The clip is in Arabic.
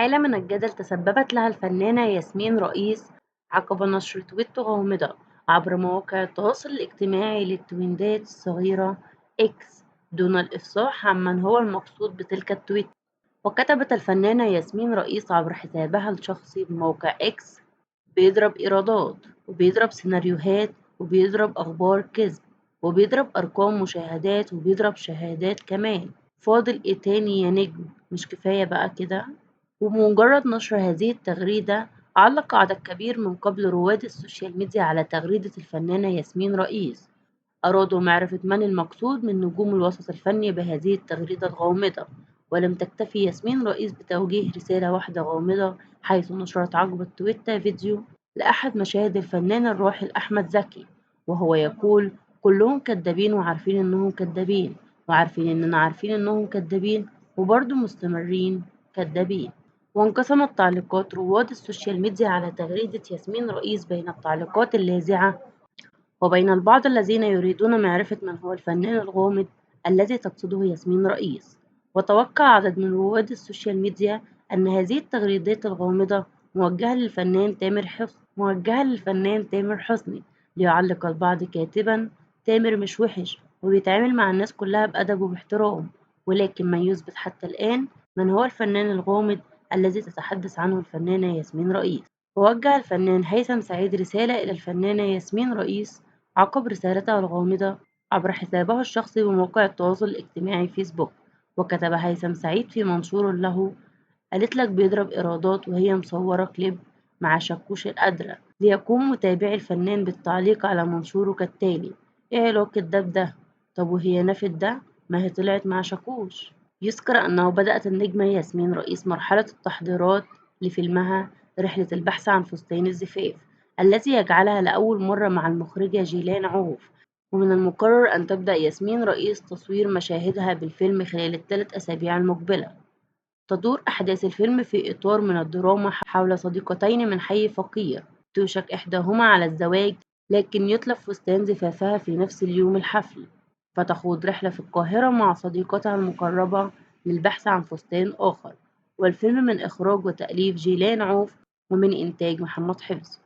حالة من الجدل تسببت لها الفنانة ياسمين رئيس عقب نشر تويت غامضة عبر مواقع التواصل الاجتماعي للتويندات الصغيرة إكس دون الإفصاح عن من هو المقصود بتلك التويت. وكتبت الفنانة ياسمين رئيس عبر حسابها الشخصي بموقع إكس: بيضرب إيرادات، وبيضرب سيناريوهات، وبيضرب أخبار كذب، وبيضرب أرقام مشاهدات، وبيضرب شهادات كمان. فاضل إيه تاني يا نجم؟ مش كفاية بقى كده؟ وبمجرد نشر هذه التغريدة، علق عدد كبير من قبل رواد السوشيال ميديا على تغريدة الفنانة ياسمين رئيس. أرادوا معرفة من المقصود من نجوم الوسط الفني بهذه التغريدة الغامضة. ولم تكتفي ياسمين رئيس بتوجيه رسالة واحدة غامضة، حيث نشرت عقب التويتة فيديو لأحد مشاهد الفنان الراحل أحمد زكي، وهو يقول: كلهم كدابين وعارفين إنهم كدابين، وعارفين إننا عارفين إنهم كدابين، وبرضه مستمرين كدابين. وانقسمت تعليقات رواد السوشيال ميديا على تغريدة ياسمين رئيس بين التعليقات اللاذعة، وبين البعض الذين يريدون معرفة من هو الفنان الغامض الذي تقصده ياسمين رئيس. وتوقع عدد من رواد السوشيال ميديا أن هذه التغريدات الغامضة موجهة للفنان تامر حسني، ليعلق البعض كاتبا: تامر مش وحش وبيتعامل مع الناس كلها بأدب وباحترام، ولكن ما يثبت حتى الآن من هو الفنان الغامض الذي تتحدث عنه الفنانة ياسمين رئيس. ووجه الفنان هيثم سعيد رسالة إلى الفنانة ياسمين رئيس عقب رسالته الغامضة عبر حسابه الشخصي بموقع التواصل الاجتماعي فيسبوك. وكتب هيثم سعيد في منشور له: قالت لك بيضرب إيرادات وهي مصورة كليب مع شاكوش القدرة. ليقوم متابعي الفنان بالتعليق على منشوره كالتالي: ايه علاقة ده بده؟ طب وهي نفت ده؟ ما هي طلعت مع شاكوش. يذكر أنه بدأت النجمة ياسمين رئيس مرحلة التحضيرات لفيلمها رحلة البحث عن فستان الزفاف، الذي يجعلها لأول مرة مع المخرجة جيلان عوف. ومن المقرر أن تبدأ ياسمين رئيس تصوير مشاهدها بالفيلم خلال الثلاث أسابيع المقبلة. تدور أحداث الفيلم في إطار من الدراما حول صديقتين من حي فقير، توشك إحداهما على الزواج، لكن يتلف فستان زفافها في نفس اليوم الحفل، فتخوض رحلة في القاهرة مع صديقتها المقربة للبحث عن فستان آخر. والفيلم من إخراج وتأليف جيلان عوف، ومن إنتاج محمد حفظ.